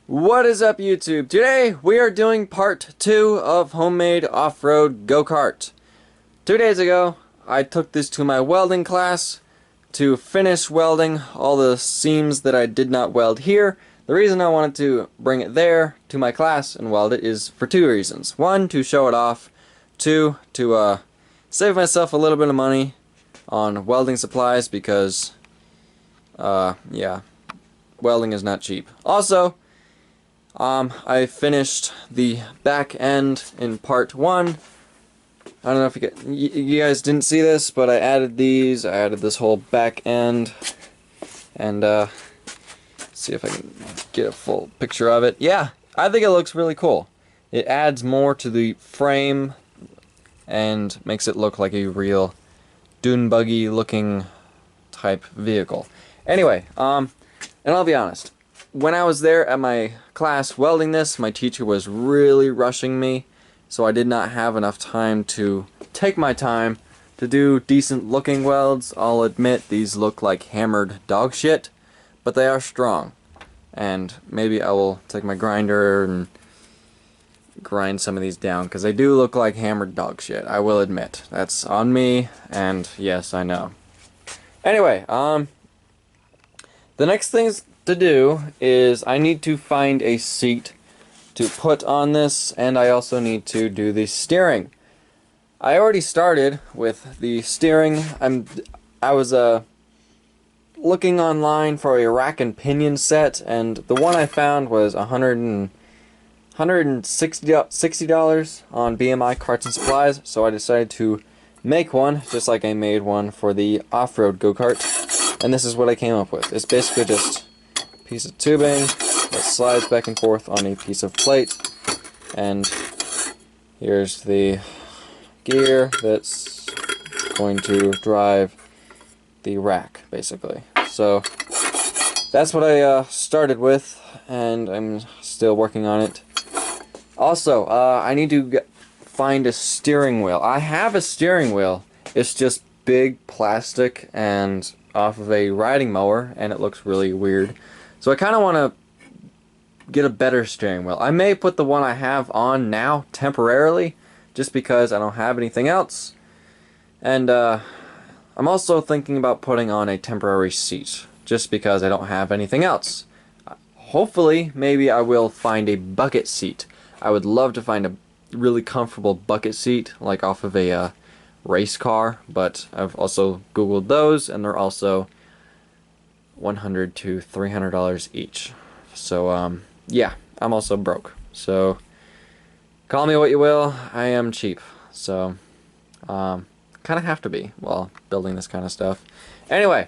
What is up, YouTube? Today we are doing part 2 of homemade off-road go-kart. 2 days ago, I took this to my welding class to finish welding all the seams that I did not weld here. The reason I wanted to bring it there to my class and weld it is for two reasons. One, to show it off. Two, to save myself a little bit of money on welding supplies because, yeah, welding is not cheap. Also, I finished the back end in part 1. I don't know if you guys didn't see this, but I added these. I added this whole back end, and see if I can get a full picture of it. Yeah, I think it looks really cool. It adds more to the frame and makes it look like a real dune buggy looking type vehicle. Anyway, and I'll be honest. When I was there at my class welding this, my teacher was really rushing me, so I did not have enough time to take my time to do decent looking welds. I'll admit these look like hammered dog shit, but they are strong. And maybe I will take my grinder and grind some of these down, because they do look like hammered dog shit, I will admit. That's on me, and yes, I know. Anyway, the next things to do is I need to find a seat to put on this, and I also need to do the steering. I already started with the steering. I was looking online for a rack and pinion set, and the one I found was $160 on BMI Carts and Supplies, so I decided to make one just like I made one for the off-road go-kart, and this is what I came up with. It's basically just piece of tubing that slides back and forth on a piece of plate, and here's the gear that's going to drive the rack, basically. So that's what I started with, and I'm still working on it. Also, I need to find a steering wheel. I have a steering wheel. It's just big plastic and off of a riding mower, and it looks really weird. So I kind of want to get a better steering wheel. I may put the one I have on now temporarily, just because I don't have anything else. And I'm also thinking about putting on a temporary seat, just because I don't have anything else. Hopefully, maybe I will find a bucket seat. I would love to find a really comfortable bucket seat, like off of a race car, but I've also Googled those, and they're also $100 to $300 each. So yeah, I'm also broke. So call me what you will, I am cheap. So kind of have to be while building this kind of stuff. Anyway,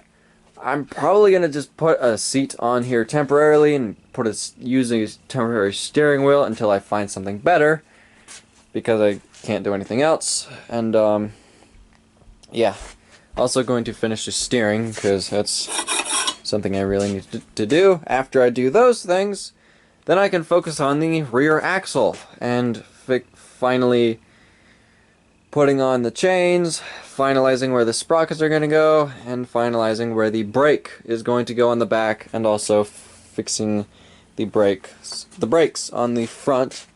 I'm probably gonna just put a seat on here temporarily and use a temporary steering wheel until I find something better, because I can't do anything else. And yeah, also going to finish the steering, because that's something I really need to do. After I do those things, then I can focus on the rear axle and finally putting on the chains, finalizing where the sprockets are going to go, and finalizing where the brake is going to go on the back, and also fixing the brakes on the front,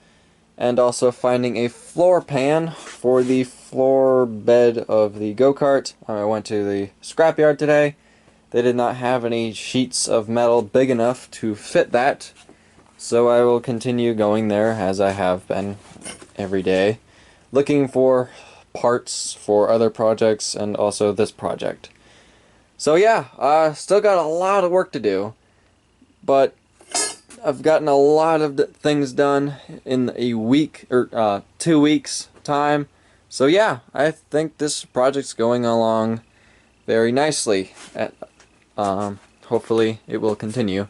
and also finding a floor pan for the floor bed of the go-kart. I went to the scrapyard today. They did not have any sheets of metal big enough to fit that, so I will continue going there as I have been every day, looking for parts for other projects and also this project. So yeah, still got a lot of work to do, but I've gotten a lot of things done in a week, or 2 weeks time. So yeah, I think this project's going along very nicely. Hopefully it will continue.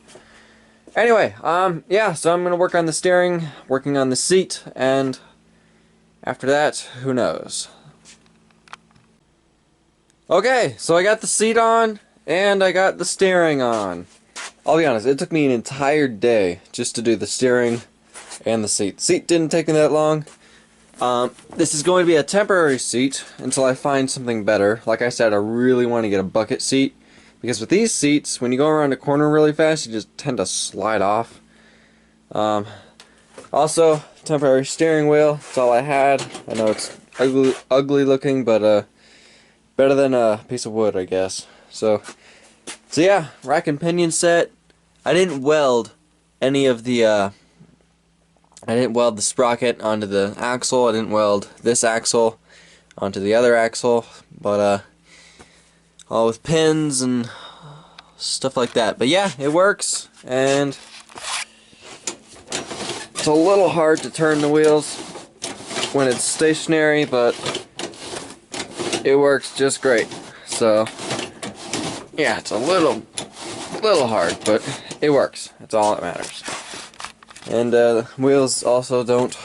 Anyway, yeah, so I'm gonna work on the steering, working on the seat, and after that, who knows. Okay, so I got the seat on, and I got the steering on. I'll be honest, it took me an entire day just to do the steering and the seat. The seat didn't take me that long. This is going to be a temporary seat until I find something better. Like I said, I really want to get a bucket seat, because with these seats, when you go around a corner really fast, you just tend to slide off. Also, temporary steering wheel. That's all I had. I know it's ugly looking, but better than a piece of wood, I guess. So yeah, rack and pinion set. I didn't weld any of the I didn't weld the sprocket onto the axle. I didn't weld this axle onto the other axle, but all with pins and stuff like that. But yeah, it works, and it's a little hard to turn the wheels when it's stationary, but it works just great. So yeah, it's a little hard, but it works. That's all that matters. And the wheels also don't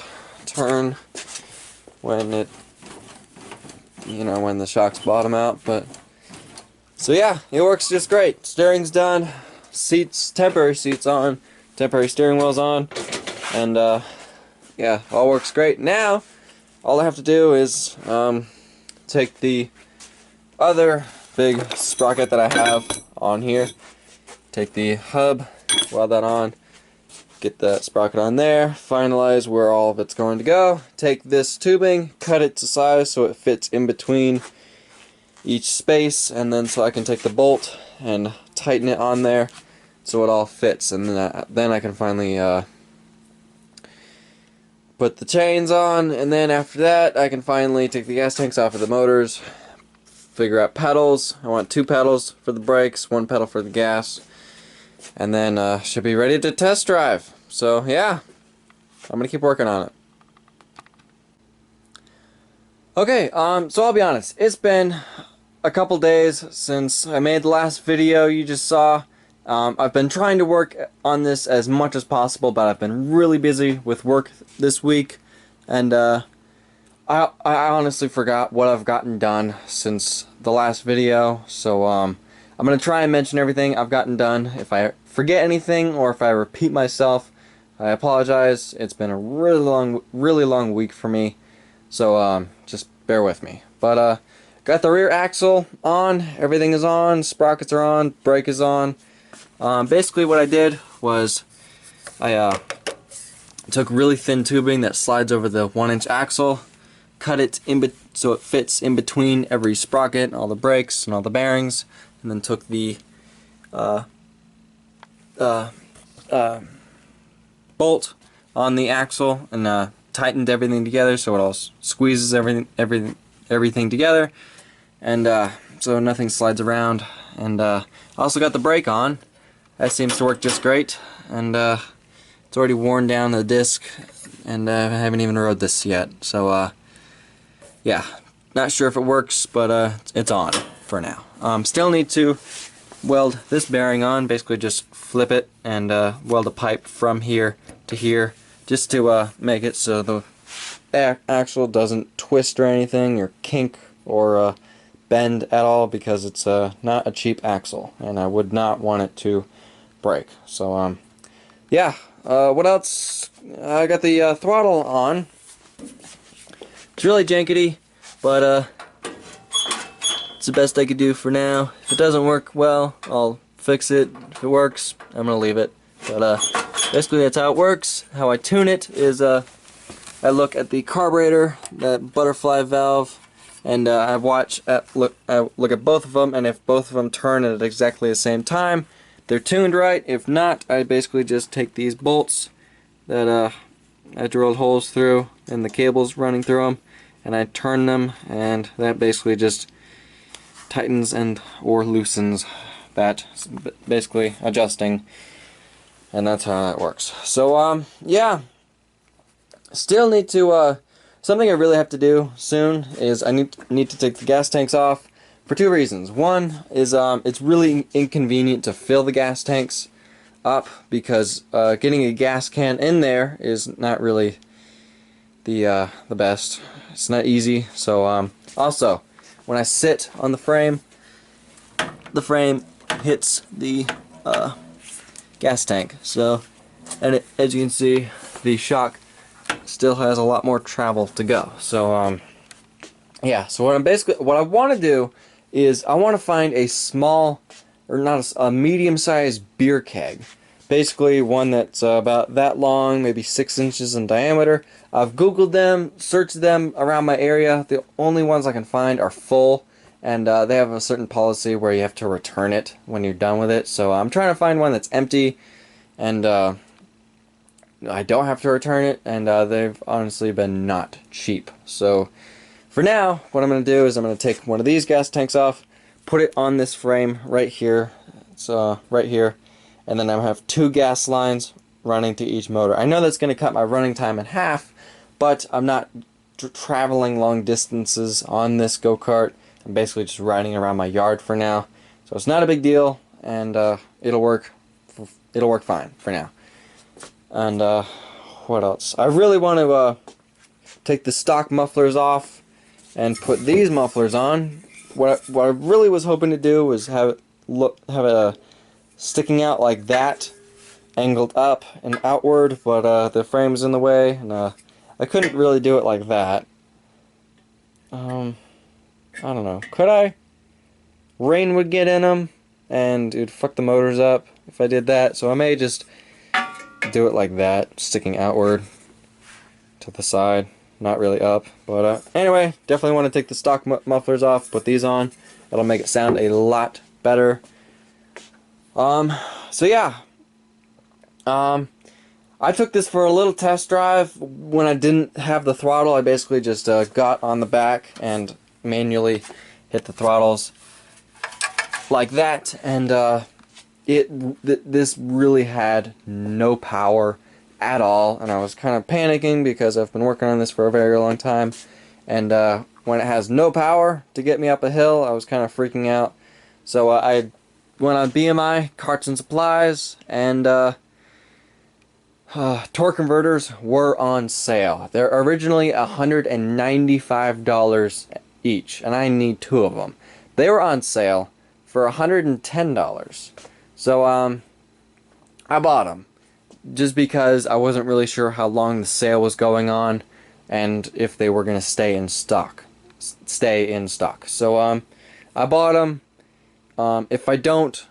turn when when the shocks bottom out. But so yeah, it works just great. Steering's done, temporary seats on, temporary steering wheel's on, and yeah, all works great. Now all I have to do is take the other big sprocket that I have on here, take the hub, weld that on, get that sprocket on there, finalize where all of it's going to go, take this tubing, cut it to size so it fits in between each space, and then so I can take the bolt and tighten it on there so it all fits, and then I can finally put the chains on, and then after that I can finally take the gas tanks off of the motors, figure out pedals. I want 2 pedals for the brakes, 1 pedal for the gas, and then should be ready to test drive. So yeah, I'm gonna keep working on it. Okay, so I'll be honest, it's been a couple days since I made the last video you just saw. I've been trying to work on this as much as possible, but I've been really busy with work this week, and I honestly forgot what I've gotten done since the last video, so I'm going to try and mention everything I've gotten done. If I forget anything or if I repeat myself, I apologize. It's been a really long week for me, so just bear with me. But got the rear axle on, everything is on, sprockets are on, brake is on. Basically what I did was I took really thin tubing that slides over the 1-inch axle, cut it so it fits in between every sprocket, all the brakes and all the bearings, and then took the bolt on the axle and tightened everything together so it all squeezes everything together, and so nothing slides around. And I also got the brake on. That seems to work just great, and it's already worn down the disc, and I haven't even rode this yet, so yeah, not sure if it works, but it's on for now. Still need to weld this bearing on, basically just flip it and weld a pipe from here to here, just to make it so the axle doesn't twist or anything, or kink, or bend at all, because it's not a cheap axle, and I would not want it to break. So yeah, what else? I got the throttle on. It's really jankety, but it's the best I could do for now. If it doesn't work well, I'll fix it. If it works, I'm gonna leave it. But basically that's how it works. How I tune it is I look at the carburetor, that butterfly valve, and I look at both of them, and if both of them turn at exactly the same time, they're tuned right. If not, I basically just take these bolts that I drilled holes through and the cables running through them, and I turn them, and that basically just tightens and or loosens that, basically adjusting, and that's how that works. So yeah, still need to something I really have to do soon is I need to take the gas tanks off for 2 reasons. One is it's really inconvenient to fill the gas tanks up, because getting a gas can in there is not really the best. It's not easy. So also, when I sit on the frame hits the gas tank. So, and as you can see, the shock still has a lot more travel to go. So yeah. So what I want to do is I want to find a small, or not a medium-sized beer keg, basically one that's about that long, maybe 6 inches in diameter. I've Googled them, searched them around my area. The only ones I can find are full, and they have a certain policy where you have to return it when you're done with it. So I'm trying to find one that's empty, and I don't have to return it, and they've honestly been not cheap. So for now, what I'm going to do is I'm going to take one of these gas tanks off, put it on this frame right here. It's right here, and then I'm going to have 2 gas lines running to each motor. I know that's going to cut my running time in half, but I'm not traveling long distances on this go-kart. I'm basically just riding around my yard for now, so it's not a big deal, and it'll work fine for now. And what else? I really want to take the stock mufflers off and put these mufflers on. What I really was hoping to do was have it sticking out like that, angled up and outward, but the frame's in the way, and I couldn't really do it like that. I don't know. Could I? Rain would get in them, and it would fuck the motors up if I did that. So I may just do it like that, sticking outward to the side, not really up. But anyway, definitely want to take the stock mufflers off, put these on. That'll make it sound a lot better. So yeah. I took this for a little test drive. When I didn't have the throttle, I basically just got on the back and manually hit the throttles like that, and this really had no power at all, and I was kind of panicking because I've been working on this for a very long time, and when it has no power to get me up a hill, I was kind of freaking out. So I went on BMI, Karts and Supplies, and torque converters were on sale. They're originally $195 each, and I need 2 of them. They were on sale for $110. So I bought them just because I wasn't really sure how long the sale was going on and if they were going to stay in stock. So I bought them. If I don't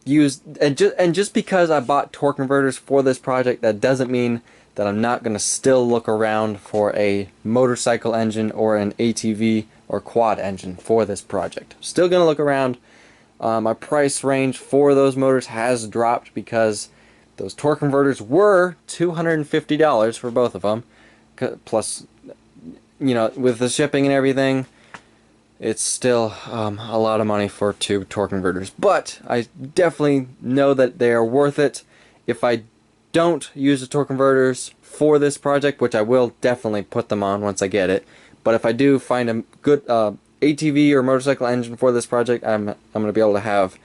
use, and just because I bought torque converters for this project, that doesn't mean that I'm not going to still look around for a motorcycle engine or an ATV or quad engine for this project. Still going to look around. My price range for those motors has dropped because those torque converters were $250 for both of them. Plus, you know, with the shipping and everything, it's still a lot of money for 2 torque converters. But I definitely know that they are worth it. If I don't use the torque converters for this project, which I will definitely put them on once I get it, but if I do find a good ATV or motorcycle engine for this project, I'm going to be able to have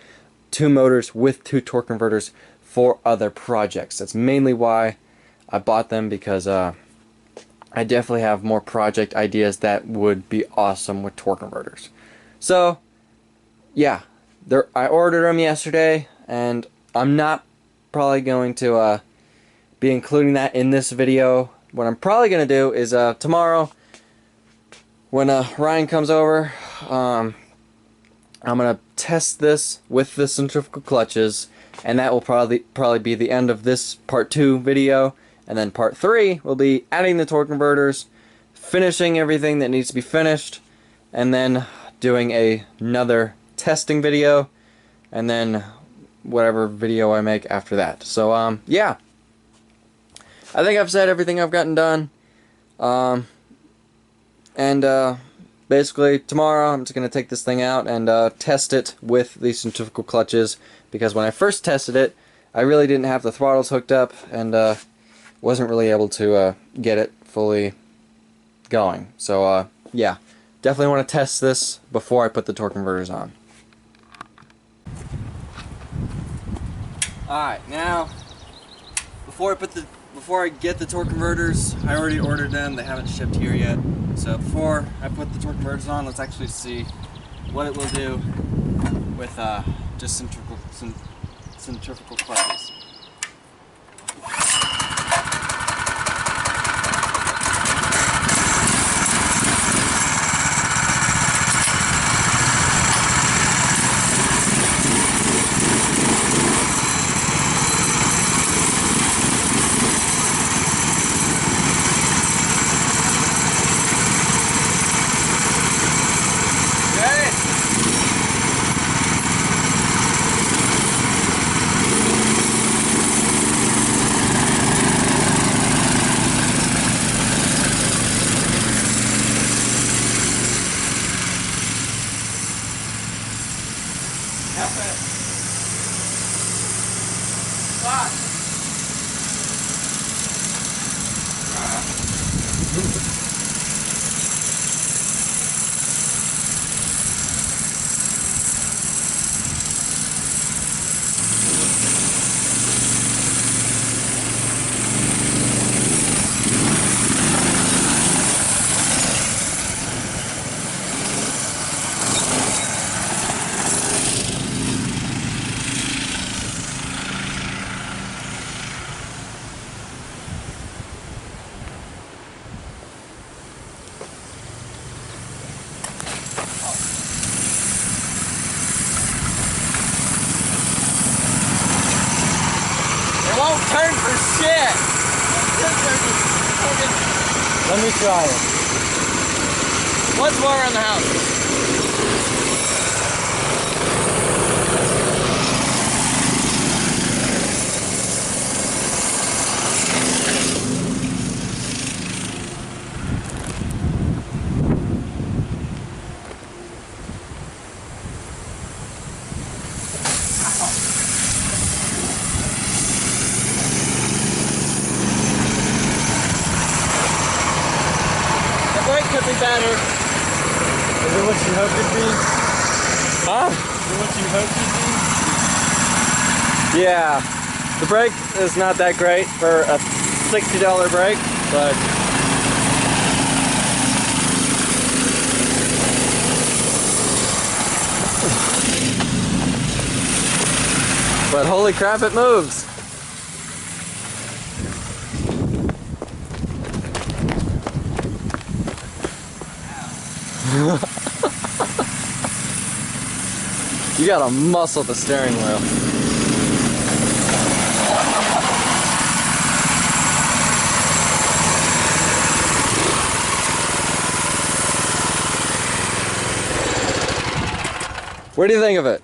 2 motors with 2 torque converters for other projects. That's mainly why I bought them, because I definitely have more project ideas that would be awesome with torque converters. So yeah, I ordered them yesterday, and I'm not probably going to be including that in this video. What I'm probably going to do is tomorrow, when Ryan comes over, I'm going to test this with the centrifugal clutches, and that will probably be the end of this part 2 video. And then part 3 will be adding the torque converters, finishing everything that needs to be finished, and then doing another testing video, and then whatever video I make after that. So yeah, I think I've said everything I've gotten done. Basically tomorrow I'm just going to take this thing out and test it with the centrifugal clutches, because when I first tested it, I really didn't have the throttles hooked up, and wasn't really able to get it fully going. So yeah, definitely want to test this before I put the torque converters on. Alright, now before I get the torque converters, I already ordered them, they haven't shipped here yet. So before I put the torque converters on, let's actually see what it will do with just centrifugal clutches. won't turn for shit. Let me try it. What's more around the house? Could be better. Is it what you hoped it'd be? Huh? Is it what you hoped it'd be? Yeah. The brake is not that great for a $60 brake, but holy crap, it moves. You gotta muscle the steering wheel. What do you think of it?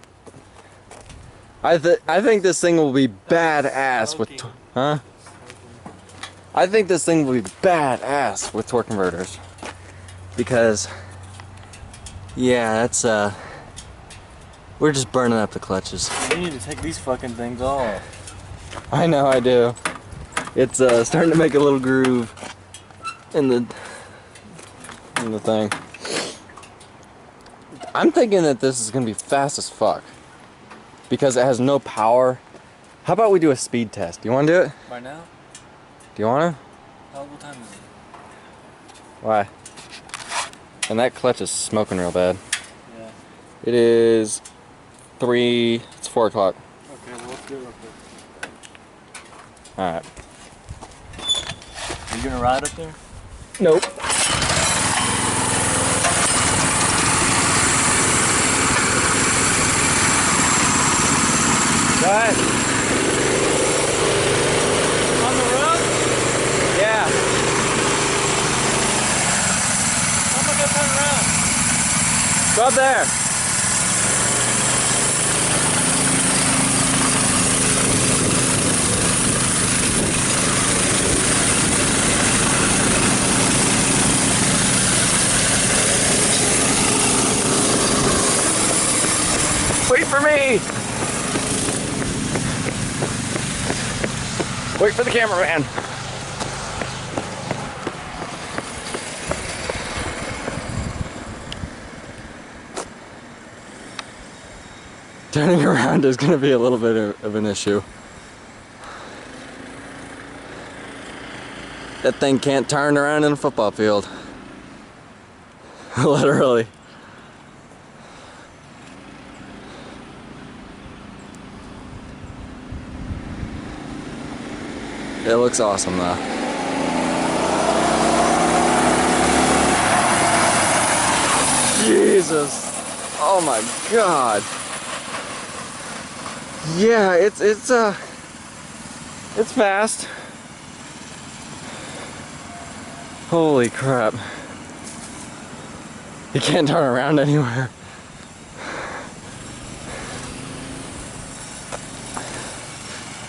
I think this thing will be badass with huh? I think this thing will be badass with torque converters because yeah, that's we're just burning up the clutches. You need to take these fucking things off. I know I do. It's starting to make a little groove in the thing. I'm thinking that this is gonna be fast as fuck because it has no power. How about we do a speed test? Do you want to do it? Right now? Do you want to? What time is it? Why? And that clutch is smoking real bad. Yeah. It is it's 4 o'clock. Okay, well, let's do it real quick. Alright. Are you gonna ride up there? Nope. Go ahead. On the road? Yeah. How am I gonna turn around? Go up there. Wait for me! Wait for the cameraman. Turning around is going to be a little bit of an issue. That thing can't turn around in a football field. Literally. It looks awesome though. Jesus. Oh my God. Yeah, it's fast. Holy crap. You can't turn around anywhere.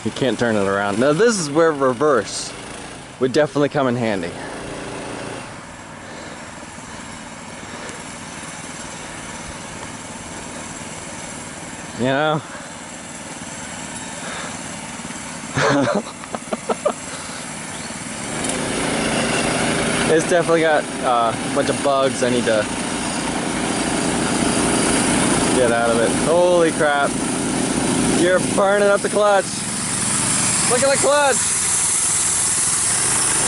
You can't turn it around. Now this is where reverse would definitely come in handy. You know? It's definitely got a bunch of bugs I need to get out of it. Holy crap. You're burning up the clutch. Look at the clutch!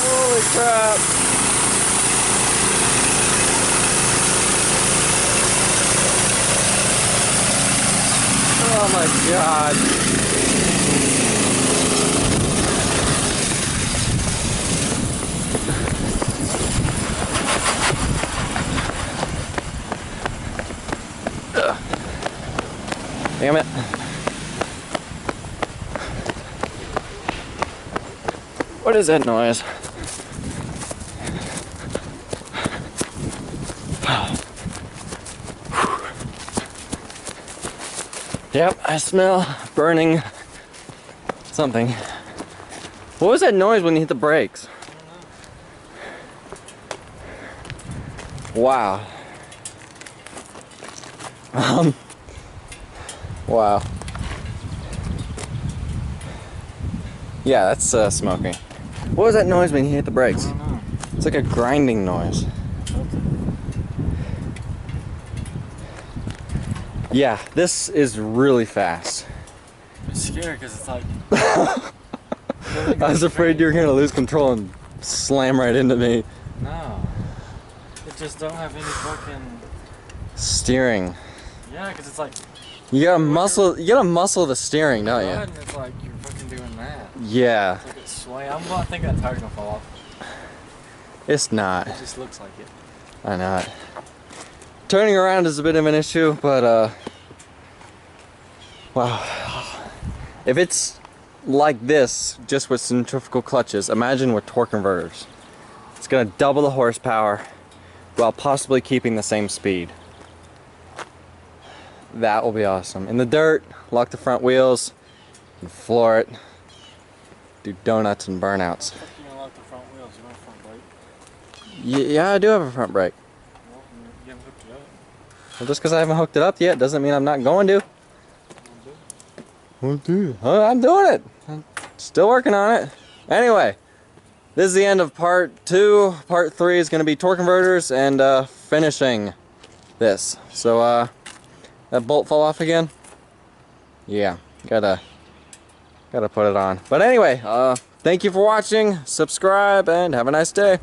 Holy crap! Oh my God! Ugh. Damn it! What is that noise? Yep, I smell burning something. What was that noise when you hit the brakes? Wow. Wow. Yeah, that's smoking. What was that noise when you hit the brakes? I don't know. It's like a grinding noise. Yeah, this is really fast. It's scary because it's like. I was afraid you were gonna lose control and slam right into me. No. It just don't have any fucking Steering. yeah, because it's like You gotta muscle the steering, don't you? and it's like you're fucking doing that. Yeah. It's like it's swaying. I think that tire's gonna fall off. It's not. It just looks like it. I know it. Turning around is a bit of an issue, but wow. If it's like this, just with centrifugal clutches, imagine with torque converters. It's gonna double the horsepower while possibly keeping the same speed. That will be awesome. In the dirt, lock the front wheels, and floor it. Do donuts and burnouts. You don't lock the front wheels. You don't have front brake. Yeah, I do have a front brake. Well, you haven't hooked it up. Well, just because I haven't hooked it up yet doesn't mean I'm not going to. I'm doing it. I'm still working on it. Anyway, this is the end of part 2. Part 3 is going to be torque converters and finishing this. So, that bolt fall off again? Yeah, gotta put it on. But anyway, thank you for watching. Subscribe and have a nice day.